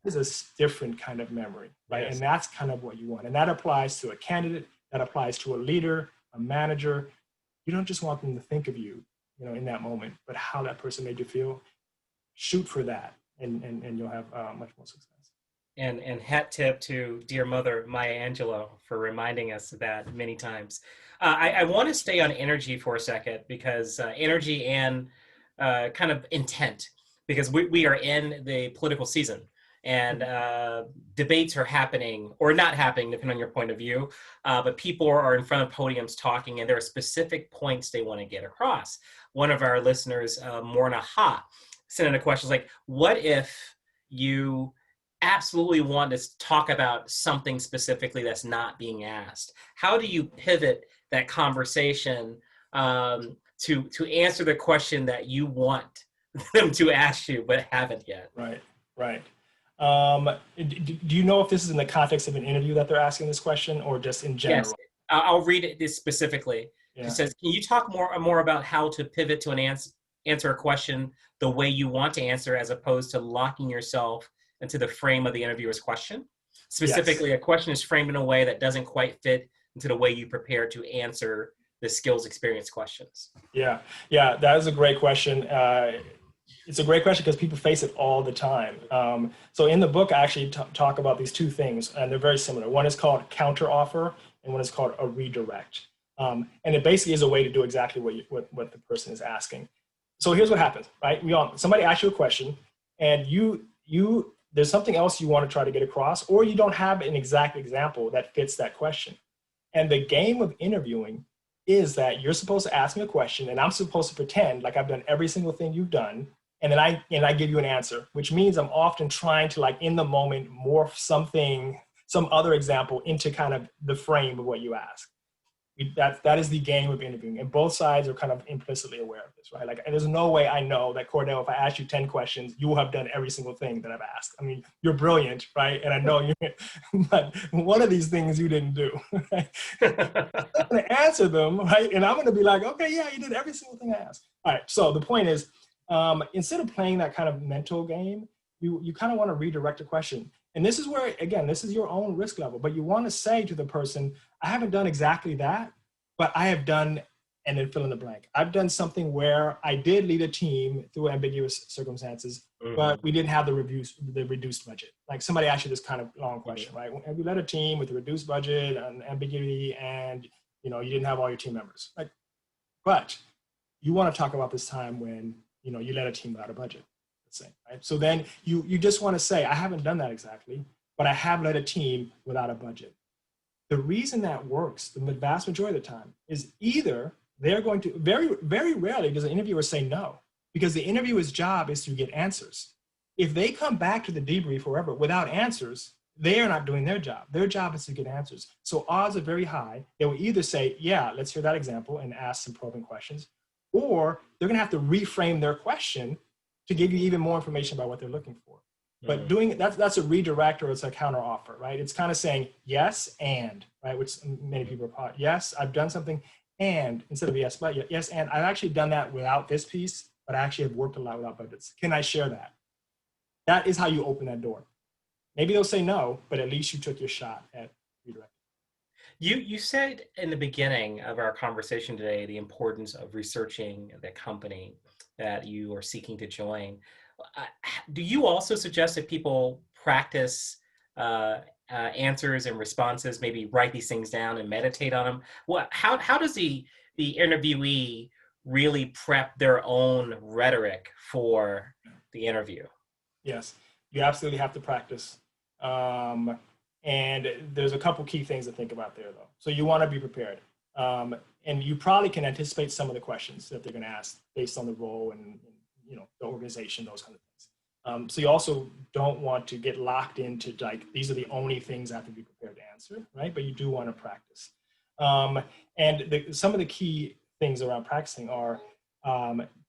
It's a different kind of memory, right? Yes. And that's kind of what you want. And that applies to a candidate, that applies to a leader, a manager. You don't just want them to think of you, in that moment, but how that person made you feel. Shoot for that, and you'll have much more success. And hat tip to dear mother, Maya Angelou, for reminding us of that many times. I want to stay on energy for a second, because energy and kind of intent, because we are in the political season, and debates are happening or not happening, depending on your point of view. But people are in front of podiums talking, and there are specific points they want to get across. One of our listeners, Morna Ha, sent in a question like, what if you absolutely want to talk about something specifically that's not being asked? How do you pivot that conversation to answer the question that you want them to ask you but haven't yet? Right. Do you know if this is in the context of an interview that they're asking this question, or just in general? Yes, I'll read it this specifically. Yeah. It says, can you talk more about how to pivot to answer a question the way you want to answer, as opposed to locking yourself into the frame of the interviewer's question? Specifically, yes. A question is framed in a way that doesn't quite fit into the way you prepare to answer the skills experience questions. Yeah, that is a great question. It's a great question because people face it all the time. So in the book, I actually talk about these two things, and they're very similar. One is called counteroffer, and one is called a redirect. And it basically is a way to do exactly what the person is asking. So here's what happens, right? Somebody asks you a question, and there's something else you want to try to get across, or you don't have an exact example that fits that question. And the game of interviewing is that you're supposed to ask me a question, and I'm supposed to pretend like I've done every single thing you've done, and then I give you an answer, which means I'm often trying to, like, in the moment, morph something some other example into kind of the frame of what you ask. That is the game of interviewing, and both sides are kind of implicitly aware of this, right? Like, there's no way I know that, Cordell, if I ask you 10 questions, you will have done every single thing that I've asked. I mean, you're brilliant, right? And I know you, but one of these things you didn't do, right? I'm going to answer them, right? And I'm going to be like, okay, yeah, you did every single thing I asked. All right. So the point is, instead of playing that kind of mental game, you kind of want to redirect a question. And this is where, again, this is your own risk level, but you want to say to the person, I haven't done exactly that, but I have done, and then fill in the blank. I've done something where I did lead a team through ambiguous circumstances, but we didn't have the reduced budget. Like, somebody asked you this kind of long question, right? Have you led a team with a reduced budget and ambiguity, and you didn't have all your team members? Like, but you want to talk about this time when you led a team without a budget. Say, right? So then you just want to say, I haven't done that exactly, but I have led a team without a budget. The reason that works the vast majority of the time is either they're going to, very, very rarely does an interviewer say no, because the interviewer's job is to get answers. If they come back to the debrief or whatever without answers, they are not doing their job. Their job is to get answers. So odds are very high. They will either say, yeah, let's hear that example and ask some probing questions, or they're going to have to reframe their question to give you even more information about what they're looking for. But doing that's a redirect, or it's a counter offer, right? It's kind of saying yes and, right? Which many people are caught. Yes, I've done something, and instead of yes, but yes, and I've actually done that without this piece, but I actually have worked a lot without budgets. Can I share that? That is how you open that door. Maybe they'll say no, but at least you took your shot at redirecting. You said in the beginning of our conversation today the importance of researching the company that you are seeking to join. Do you also suggest that people practice answers and responses, maybe write these things down and meditate on them? How does the interviewee really prep their own rhetoric for the interview? Yes, you absolutely have to practice. And there's a couple key things to think about there, though. So you want to be prepared. And you probably can anticipate some of the questions that they're going to ask based on the role and the organization, those kind of things. So you also don't want to get locked into like, these are the only things I have to be prepared to answer, right? But you do want to practice. And some of the key things around practicing are,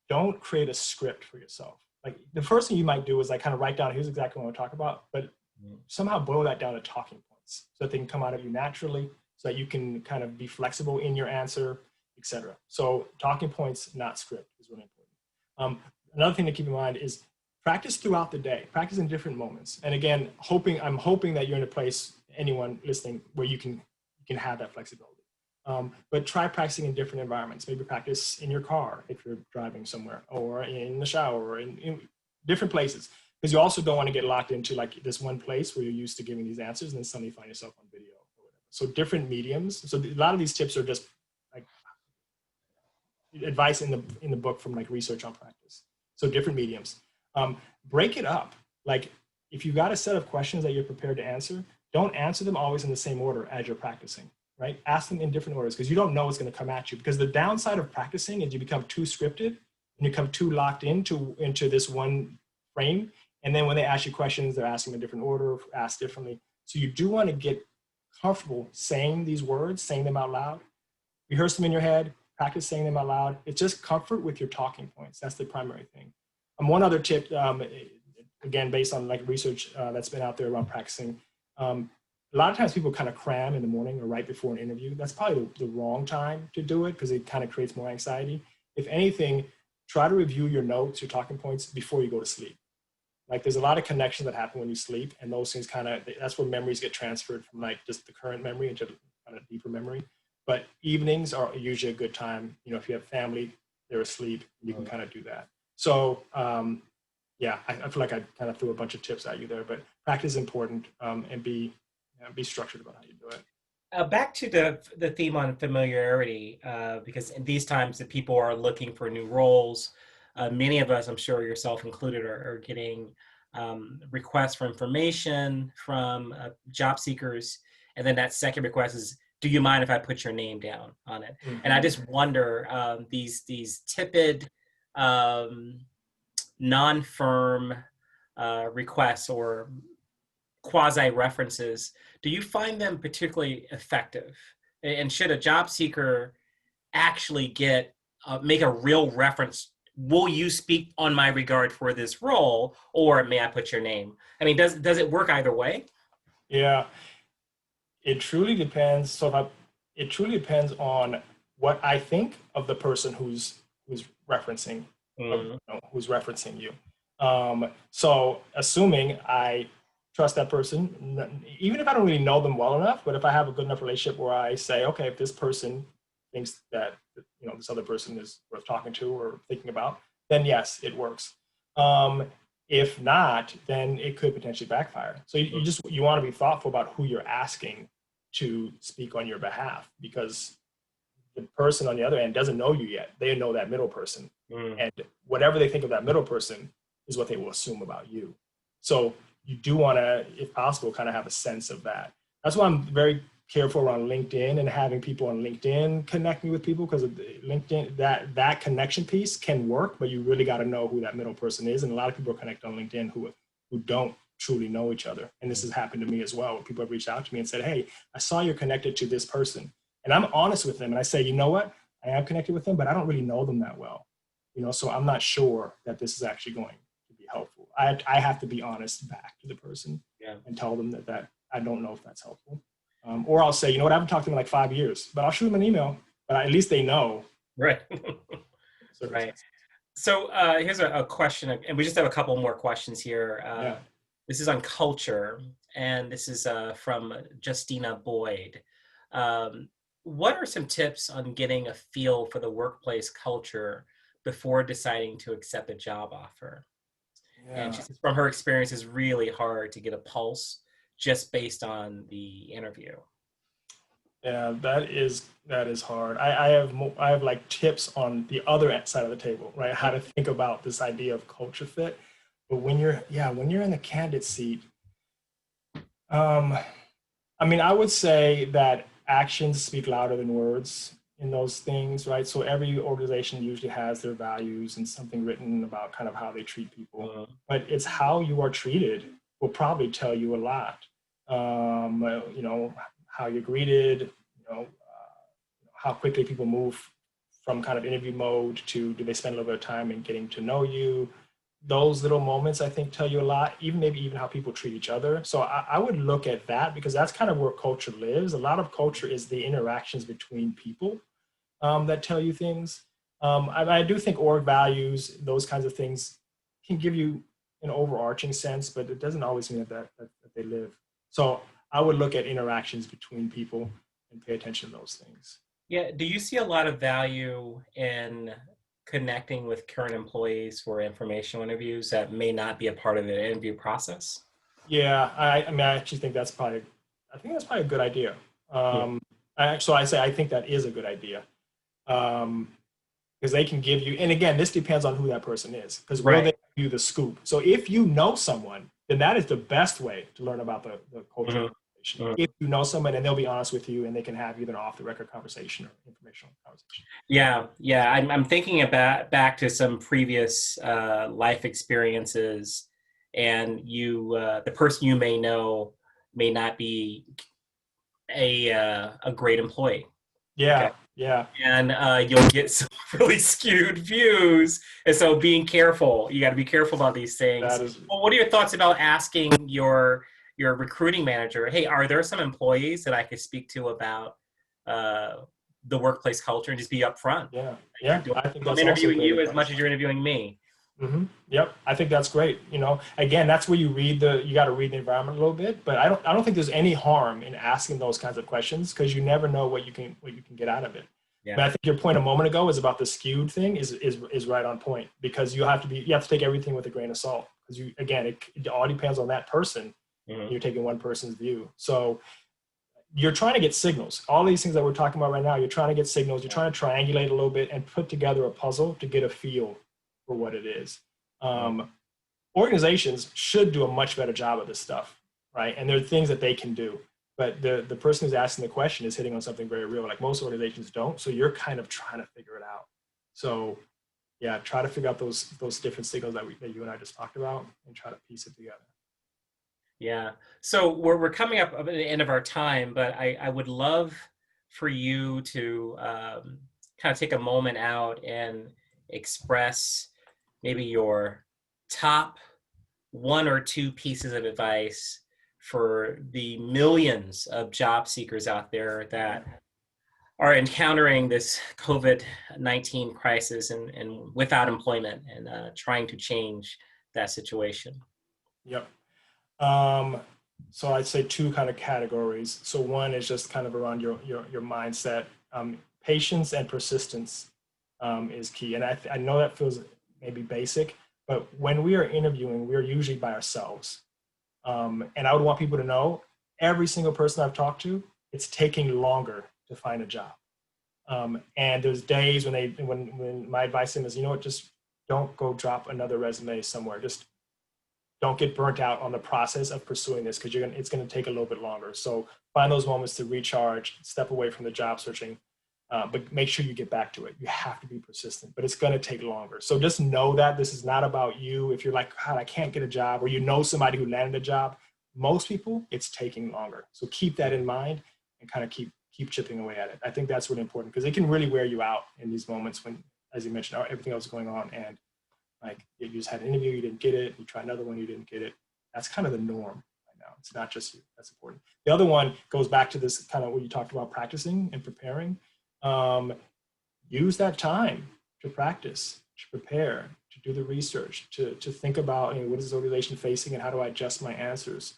don't create a script for yourself. Like, the first thing you might do is like kind of write down, here's exactly what I want to talk about, but somehow boil that down to talking points so that they can come out of you naturally, so that you can kind of be flexible in your answer, etc. So talking points, not script, is really important. Another thing to keep in mind is practice throughout the day, practice in different moments. And again, I'm hoping that you're in a place, anyone listening, where you can have that flexibility. But try practicing in different environments. Maybe practice in your car if you're driving somewhere, or in the shower, or in different places. Because you also don't want to get locked into like this one place where you're used to giving these answers and then suddenly find yourself on video or whatever. So different mediums. So a lot of these tips are just like advice in the book from like research on practice. So different mediums. Break it up. Like, if you've got a set of questions that you're prepared to answer, don't answer them always in the same order as you're practicing, right? Ask them in different orders, because you don't know what's going to come at you. Because the downside of practicing is you become too scripted and you become too locked into this one frame. And then when they ask you questions, they're asking in a different order, asked differently. So you do want to get comfortable saying these words, saying them out loud. Rehearse them in your head, practice saying them out loud. It's just comfort with your talking points. That's the primary thing. One other tip, again, based on like research that's been out there around practicing, a lot of times people kind of cram in the morning or right before an interview. That's probably the wrong time to do it, because it kind of creates more anxiety. If anything, try to review your notes, your talking points before you go to sleep. Like, there's a lot of connections that happen when you sleep, and those things that's where memories get transferred from like just the current memory into kind of deeper memory. But evenings are usually a good time. If you have family, they're asleep, you can kind of do that. So yeah, I feel like I kind of threw a bunch of tips at you there, but practice is important, and be structured about how you do it. Back to the theme on familiarity, because in these times that people are looking for new roles, many of us, I'm sure yourself included, are getting requests for information from job seekers. And then that second request is, do you mind if I put your name down on it? Mm-hmm. And I just wonder, these tepid, non-firm requests, or quasi references, do you find them particularly effective? And should a job seeker actually make a real reference? Will you speak on my regard for this role, or may I put your name? I mean, does it work either way? Yeah, it truly depends. It truly depends on what I think of the person who's referencing, Mm, who's referencing you. So assuming I trust that person, even if I don't really know them well enough, but if I have a good enough relationship where I say, okay, if this person thinks that this other person is worth talking to or thinking about, then yes, it works. Um, if not, then it could potentially backfire. So you want to be thoughtful about who you're asking to speak on your behalf, because the person on the other end doesn't know you yet. They know that middle person. mm, And whatever they think of that middle person is what they will assume about you. So you do want to, if possible, kind of have a sense of that. That's why I'm very careful around LinkedIn and having people on LinkedIn connect me with people, because LinkedIn, that connection piece can work, but you really got to know who that middle person is. And a lot of people are connected on LinkedIn who don't truly know each other. And this has happened to me as well, where people have reached out to me and said, hey, I saw you're connected to this person. And I'm honest with them. And I say, you know what? I am connected with them, but I don't really know them that well. So I'm not sure that this is actually going to be helpful. I have to be honest back to the person yeah. and tell them that I don't know if that's helpful. Or I'll say, you know what, I haven't talked to them in like 5 years, but I'll shoot them an email, but at least they know. Right. Right. Circumstances. So here's a question, and we just have a couple more questions here. Yeah. This is on culture, and this is from Justina Boyd. Um, what are some tips on getting a feel for the workplace culture before deciding to accept a job offer? And Yeah. she says from her experience, it's really hard to get a pulse just based on the interview. Yeah, that is hard. I have like tips on the other side of the table, right? How to think about this idea of culture fit. But when you're in the candidate seat, um, I mean, I would say that actions speak louder than words in those things, right? So every organization usually has their values and something written about kind of how they treat people, Uh, but it's how you are treated will probably tell you a lot. How you're greeted, how quickly people move from kind of interview mode to do they spend a little bit of time in getting to know you. Those little moments, I think, tell you a lot, maybe even how people treat each other. So I would look at that, because that's kind of where culture lives. A lot of culture is the interactions between people that tell you things. I do think org values, those kinds of things, can give you an overarching sense, but it doesn't always mean that they live. So I would look at interactions between people and pay attention to those things. yeah. Do you see a lot of value in connecting with current employees for informational interviews that may not be a part of the interview process? Yeah, I mean, I actually think I think that's probably a good idea. Yeah. I think that is a good idea. Um, because they can give you, and again, this depends on who that person is, because will they Right. give you the scoop? So if you know someone, then that is the best way to learn about the culture of Mhm, the organization. mhm. If you know someone and they'll be honest with you and they can have either an off the record conversation or informational conversation. Yeah, yeah. I'm thinking about back to some previous life experiences, and the person you may know may not be a great employee. Okay, Yeah, yeah, and you'll get some really skewed views. And so, being careful, you got to be careful about these that things. is, Well, what are your thoughts about asking your recruiting manager, hey, are there some employees that I could speak to about uh, the workplace culture, and just be upfront? yeah, You know, yeah. I think I'm that's also interviewing great you as much advice. as you're interviewing me. Yep, I think that's great. Again, that's where you got to read the environment a little bit. But I don't think there's any harm in asking those kinds of questions, because you never know what you can get out of it. But Yeah. I think your point a moment ago is about the skewed thing is right on point, because you have to take everything with a grain of salt, because it all depends on that person. Mhm. You're taking one person's view, so you're trying to get signals. All these things that we're talking about right now, you're trying to get signals. You're Yeah. trying to triangulate a little bit and put together a puzzle to get a feel for what it is. Mhm. Um, Organizations should do a much better job of this stuff, right? And there are things that they can do, but the person who's asking the question is hitting on something very real. Like most organizations don't, so you're kind of trying to figure it out. So yeah, try to figure out those different signals that you and I just talked about, and try to piece it together. Yeah. So we're coming up at the end of our time, but I would love for you to kind of take a moment out and express maybe your top one or two pieces of advice for the millions of job seekers out there that are encountering this COVID-19 crisis and without employment and trying to change that situation. Yep. Um, so I'd say two kind of categories. So one is just kind of around your mindset. Patience and persistence is key. And I know that feels maybe basic, but when we are interviewing, we're usually by ourselves. And I would want people to know every single person I've talked to, it's taking longer to find a job. And there's days when my advice to them is, you know what, just don't go drop another resume somewhere. Just don't get burnt out on the process of pursuing this because it's going to take a little bit longer. So find those moments to recharge, step away from the job searching, but make sure you get back to it. You have to be persistent, but it's going to take longer. So just know that this is not about you. If you're like, God, I can't get a job, or you know somebody who landed a job, most people, it's taking longer. So keep that in mind and kind of keep chipping away at it. I think that's really important because it can really wear you out in these moments when, as you mentioned, everything else is going on and like you just had an interview, you didn't get it, you try another one, you didn't get it. That's kind of the norm right now. It's not just you. That's important. The other one goes back to this kind of what you talked about, practicing and preparing. Use that time to practice, to prepare, to do the research, to think about, you know, what is the organization facing and how do I adjust my answers.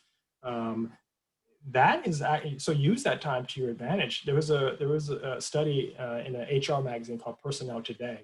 That is so use that time to your advantage. There was a study in an HR magazine called Personnel Today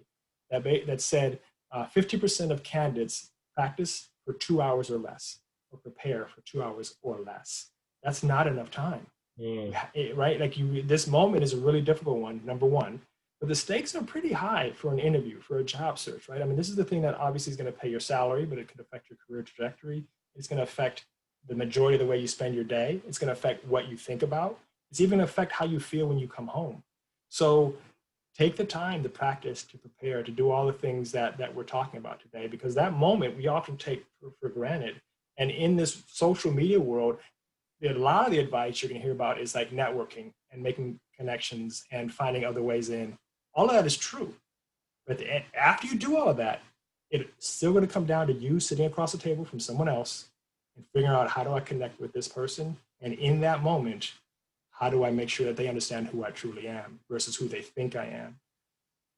that said 50% of candidates practice for 2 hours or less, or prepare for 2 hours or less. That's not enough time, right? Like this moment is a really difficult one, number one, but the stakes are pretty high for an interview, for a job search, right? I mean, this is the thing that obviously is going to pay your salary, but it could affect your career trajectory. It's going to affect the majority of the way you spend your day. It's going to affect what you think about. It's even going to affect how you feel when you come home. So take the time to practice, to prepare, to do all the things that we're talking about today, because that moment we often take for granted. And in this social media world, a lot of the advice you're going to hear about is like networking and making connections and finding other ways in. All of that is true. But after you do all of that, it's still going to come down to you sitting across the table from someone else and figuring out, how do I connect with this person? And in that moment, how do I make sure that they understand who I truly am versus who they think I am?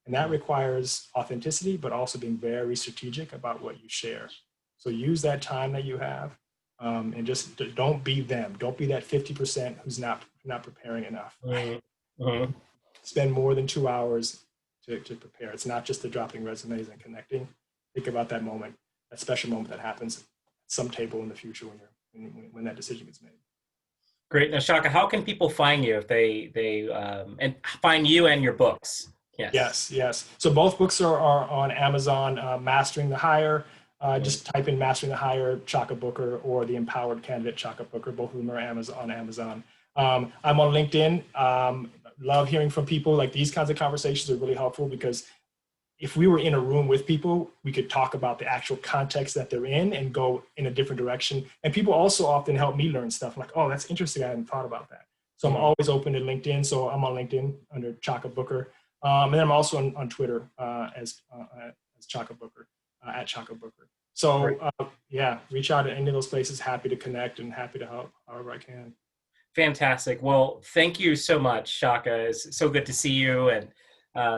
And that requires authenticity, but also being very strategic about what you share. So use that time that you have, and just don't be them. Don't be that 50% who's not preparing enough. Mm-hmm. Spend more than 2 hours to prepare. It's not just the dropping resumes and connecting. Think about that moment, that special moment that happens at some table in the future when that decision gets made. Great. Now, Shaka, how can people find you if they and find you and your books? Yes. So both books are on Amazon. Mastering the Hire. Just type in Mastering the Hire, Chaka Booker, or The Empowered Candidate, Chaka Booker. Both of them are on Amazon. I'm on LinkedIn. Love hearing from people. Like, these kinds of conversations are really helpful because if we were in a room with people, we could talk about the actual context that they're in and go in a different direction. And people also often help me learn stuff. I'm like, oh, that's interesting. I hadn't thought about that. So I'm always open to LinkedIn. So I'm on LinkedIn under Chaka Booker. And then I'm also on Twitter as Chaka Booker, at Chaka Booker. So reach out to any of those places. Happy to connect and happy to help however I can. Fantastic. Well, thank you so much, Shaka. It's so good to see you and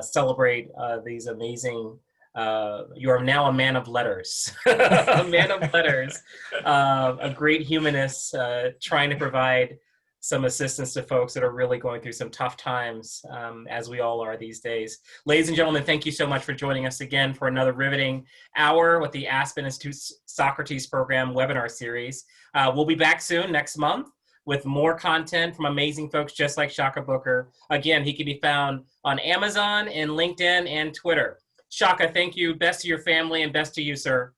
celebrate these amazing. You are now a man of letters, a man of letters, a great humanist, trying to provide some assistance to folks that are really going through some tough times, as we all are these days. Ladies and gentlemen, thank you so much for joining us again for another riveting hour with the Aspen Institute Socrates Program webinar series. We'll be back soon next month with more content from amazing folks just like Chaka Booker. Again, he can be found on Amazon and LinkedIn and Twitter. Chaka, thank you. Best to your family and best to you, sir.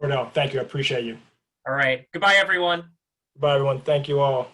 Cordell, thank you. I appreciate you. All right. Goodbye, everyone. Goodbye, everyone. Thank you all.